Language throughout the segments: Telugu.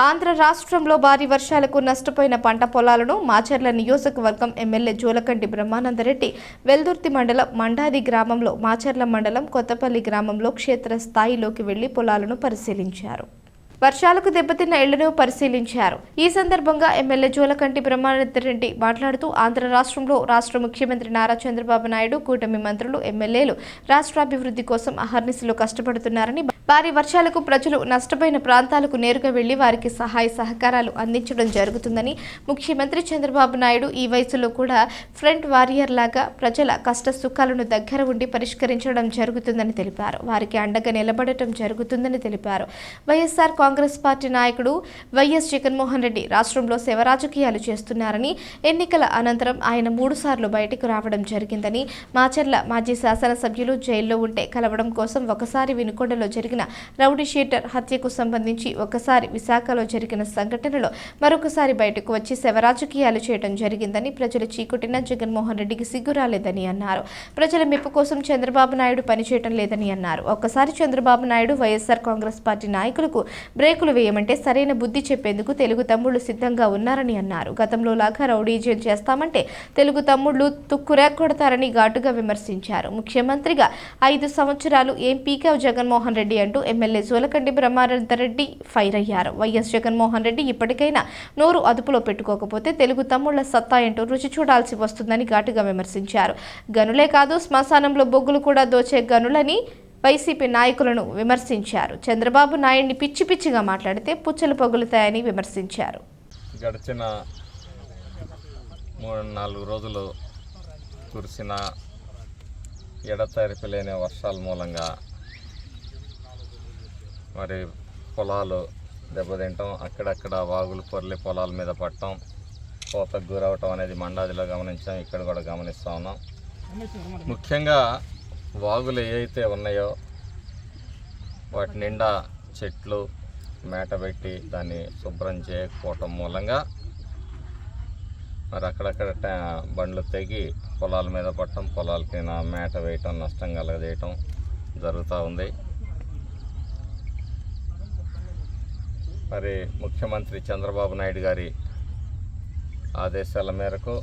ఆంధ్ర రాష్ట్రంలో భారీ వర్షాలకు నష్టపోయిన పంట పొలాలను మాచర్ల నియోజకవర్గం ఎమ్మెల్యే జోలకంటి బ్రహ్మానందరెడ్డి వెల్దుర్తి మండలం మండాది గ్రామంలో మాచర్ల మండలం కొత్తపల్లి గ్రామంలో క్షేత్ర స్థాయిలోకి వెళ్లి పొలాలను పరిశీలించారు. వర్షాలకు దెబ్బతిన్న ఇళ్లను పరిశీలించారు. ఈ సందర్భంగా ఎమ్మెల్యే జోలకంటి బ్రహ్మానందరెడ్డి మాట్లాడుతూ ఆంధ్ర రాష్ట్రంలో రాష్ట్ర ముఖ్యమంత్రి నారా చంద్రబాబు నాయుడు, కూటమి మంత్రులు, ఎమ్మెల్యేలు రాష్ట్రాభివృద్ధి కోసం అహర్నిశలు కష్టపడుతున్నారని, భారీ వర్షాలకు ప్రజలు నష్టపోయిన ప్రాంతాలకు నేరుగా వెళ్లి వారికి సహాయ సహకారాలు అందించడం జరుగుతుందని, ముఖ్యమంత్రి చంద్రబాబు నాయుడు ఈ వయసులో కూడా ఫ్రంట్ వారియర్ లాగా ప్రజల కష్ట సుఖాలను దగ్గర ఉండి పరిష్కరించడం జరుగుతుందని తెలిపారు. వారికి అండగా నిలబడటం జరుగుతుందని తెలిపారు. వైఎస్ఆర్ కాంగ్రెస్ పార్టీ నాయకుడు వైఎస్ జగన్మోహన్ రెడ్డి రాష్ట్రంలో సేవ రాజకీయాలు చేస్తున్నారని, ఎన్నికల అనంతరం ఆయన 3 సార్లు బయటకు రావడం జరిగిందని, మాచర్ల మాజీ శాసనసభ్యులు జైల్లో ఉంటే కలవడం కోసం ఒకసారి వినుకొండలో జరిగిన రౌడీ షీటర్ హత్యకు సంబంధించి, ఒకసారి విశాఖలో జరిగిన సంఘటనలో మరొకసారి బయటకు వచ్చి సేవ రాజకీయాలు చేయడం జరిగిందని, ప్రజలు చీకొట్టిన జగన్మోహన్ రెడ్డికి సిగ్గు రాలేదని అన్నారు. ప్రజల మెప్పు కోసం చంద్రబాబు నాయుడు పనిచేయడం లేదని అన్నారు. ఒక్కసారి చంద్రబాబు నాయుడు వైఎస్ఆర్ కాంగ్రెస్ పార్టీ నాయకులకు బ్రేకులు వేయమంటే సరైన బుద్ధి చెప్పేందుకు తెలుగు తమ్ముళ్లు సిద్ధంగా ఉన్నారని అన్నారు. గతంలో లాగా రౌడీజం చేస్తామంటే తెలుగు తమ్ముళ్లు తుక్కురేకొడతారని ఘాటుగా విమర్శించారు. ముఖ్యమంత్రిగా 5 సంవత్సరాలు ఏం పీకావు జగన్మోహన్ రెడ్డి అంటూ ఎమ్మెల్యే జోలకంటి బ్రహ్మానందరెడ్డి ఫైర్ అయ్యారు. వైఎస్ జగన్మోహన్ రెడ్డి ఇప్పటికైనా నోరు అదుపులో పెట్టుకోకపోతే తెలుగు తమ్ముళ్ల సత్తా ఏంటో రుచి చూడాల్సి వస్తుందని ఘాటుగా విమర్శించారు. గనులే కాదు శ్మశానంలో బొగ్గులు కూడా దోచే గనులని వైసీపీ నాయకులను విమర్శించారు. చంద్రబాబు నాయుడిని పిచ్చి పిచ్చిగా మాట్లాడితే పుచ్చలు పగులుతాయని విమర్శించారు. గడిచిన 3-4 రోజులు కురిసిన ఎడతెరిపి లేని వర్షాల మూలంగా మరి పొలాలు దెబ్బతింటాం, అక్కడక్కడ వాగులు పొర్లి పొలాల మీద పడటం, కోతకు గురవటం అనేది మండాదిలో గమనించాం, ఇక్కడ కూడా గమనిస్తూ ఉన్నాం. ముఖ్యంగా వాగులు ఏవైతే ఉన్నాయో వాటి నిండా చెట్లు మేట పెట్టి దాన్ని శుభ్రం చేయకపోవటం మూలంగా మరి అక్కడక్కడ బండ్లు తెగి పొలాల మీద పట్టడం, పొలాలకి మేట వేయటం, నష్టం కలగజేయటం జరుగుతూ ఉంది. మరి ముఖ్యమంత్రి చంద్రబాబు నాయుడు గారి ఆదేశాల మేరకు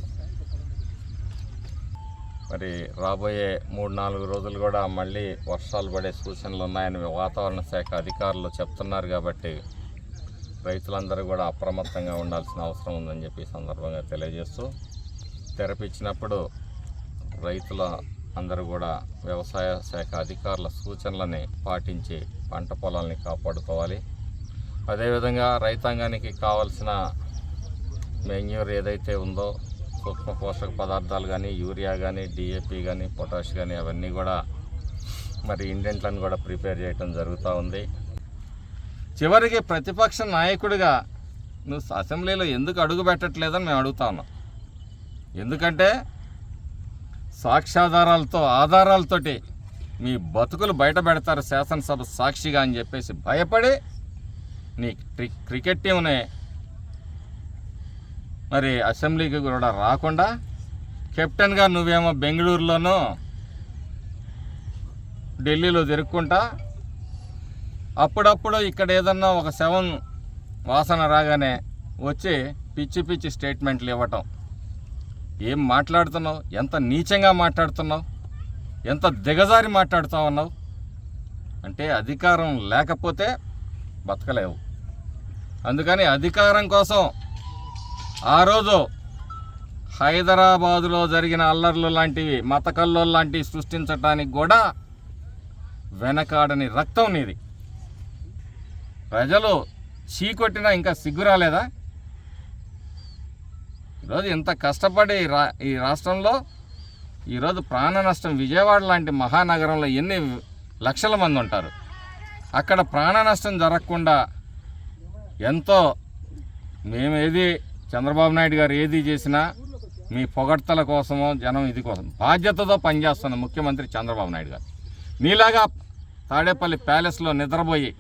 మరి రాబోయే 3-4 రోజులు కూడా మళ్ళీ వర్షాలు పడే సూచనలు ఉన్నాయని వాతావరణ శాఖ అధికారులు చెప్తున్నారు. కాబట్టి రైతులందరూ కూడా అప్రమత్తంగా ఉండాల్సిన అవసరం ఉందని చెప్పి సందర్భంగా తెలియజేస్తూ, తెరపిచ్చినప్పుడు రైతుల అందరూ కూడా వ్యవసాయ శాఖ అధికారుల సూచనలని పాటించి పంట పొలాల్ని కాపాడుకోవాలి. అదేవిధంగా రైతాంగానికి కావాల్సిన మెన్యూర్ ఏదైతే ఉందో, సూక్ష్మ పోషక పదార్థాలు కానీ, యూరియా కానీ, డిఏపి కానీ, పొటాష్ కానీ అవన్నీ కూడా మరి ఇండెంట్లను కూడా ప్రిపేర్ చేయడం జరుగుతూ ఉంది. చివరికి ప్రతిపక్ష నాయకుడిగా నువ్వు అసెంబ్లీలో ఎందుకు అడుగు పెట్టట్లేదని మేము అడుగుతా ఉన్నాం. ఎందుకంటే సాక్ష్యాధారాలతో ఆధారాలతోటి మీ బతుకులు బయట పెడతారు శాసనసభ సాక్షిగా అని చెప్పేసి భయపడి నీ క్రికెట్ టీంని మరి అసెంబ్లీకి కూడా రాకుండా కెప్టెన్గా నువ్వేమో బెంగళూరులోనూ ఢిల్లీలో తిరుక్కుంటా అప్పుడప్పుడు ఇక్కడ ఏదన్నా ఒక శవం వాసన రాగానే వచ్చి పిచ్చి పిచ్చి స్టేట్మెంట్లు ఇవ్వటం. ఏం మాట్లాడుతున్నావు? ఎంత నీచంగా మాట్లాడుతున్నావు? ఎంత దిగజారి మాట్లాడుతూ ఉన్నావు? అంటే అధికారం లేకపోతే బతకలేవు. అందుకని అధికారం కోసం ఆ రోజు హైదరాబాదులో జరిగిన అల్లర్లు లాంటివి, మతకల్లోలు లాంటివి సృష్టించడానికి కూడా వెనకాడని రక్తం నీది. ప్రజలు చీకొట్టినా ఇంకా సిగ్గు రాలేదా? ఈరోజు ఇంత కష్టపడి ఈ రాష్ట్రంలో ఈరోజు ప్రాణ నష్టం, విజయవాడ లాంటి మహానగరంలో ఎన్ని లక్షల మంది ఉంటారు. అక్కడ ప్రాణ నష్టం జరగకుండా ఎంతో మేమేది చంద్రబాబు నాయుడు గారు ఏది చేసినా మీ పొగడ్తల కోసమో జనం ఇది కోసం బాధ్యతతో పనిచేస్తున్న ముఖ్యమంత్రి చంద్రబాబు నాయుడు గారు. నీలాగా తాడేపల్లి ప్యాలెస్లో నిద్రపోయి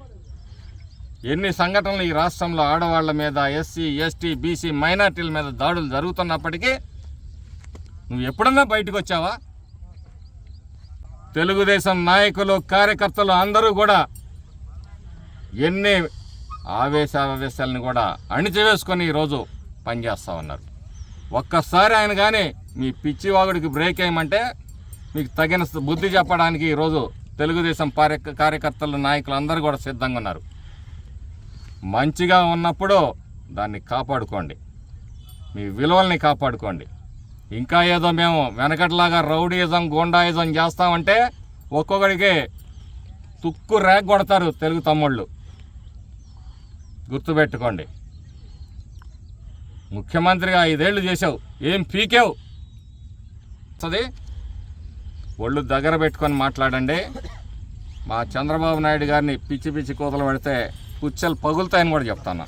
ఎన్ని సంఘటనలు ఈ రాష్ట్రంలో ఆడవాళ్ల మీద, ఎస్సీ, ఎస్టీ, బీసీ, మైనార్టీల మీద దాడులు జరుగుతున్నప్పటికీ నువ్వు ఎప్పుడన్నా బయటకు వచ్చావా? తెలుగుదేశం నాయకులు, కార్యకర్తలు అందరూ కూడా ఎన్ని ఆవేశాలను కూడా అణిచివేసుకొని ఈరోజు పనిచేస్తూ ఉన్నారు. ఒక్కసారి ఆయన కానీ మీ పిచ్చివాగుడికి బ్రేక్ వేయమంటే మీకు తగిన బుద్ధి చెప్పడానికి ఈరోజు తెలుగుదేశం కార్యకర్తలు నాయకులు అందరూ కూడా సిద్ధంగా ఉన్నారు. మంచిగా ఉన్నప్పుడు దాన్ని కాపాడుకోండి, మీ విలువల్ని కాపాడుకోండి. ఇంకా ఏదో మేము వెనకట్లాగా రౌడీయిజం గూండాయిజం చేస్తామంటే ఒక్కొక్కడికి తుక్కు రేగ్ కొడతారు తెలుగు తమ్ముళ్ళు, గుర్తుపెట్టుకోండి. ముఖ్యమంత్రిగా 5 ఏళ్ళు చేసావు, ఏం పీకావు? అది ఒళ్ళు దగ్గర పెట్టుకొని మాట్లాడండి. మా చంద్రబాబు నాయుడు గారిని పిచ్చి పిచ్చి కూతలు పెడితే పుచ్చలు పగులుతాయని కూడా చెప్తాను.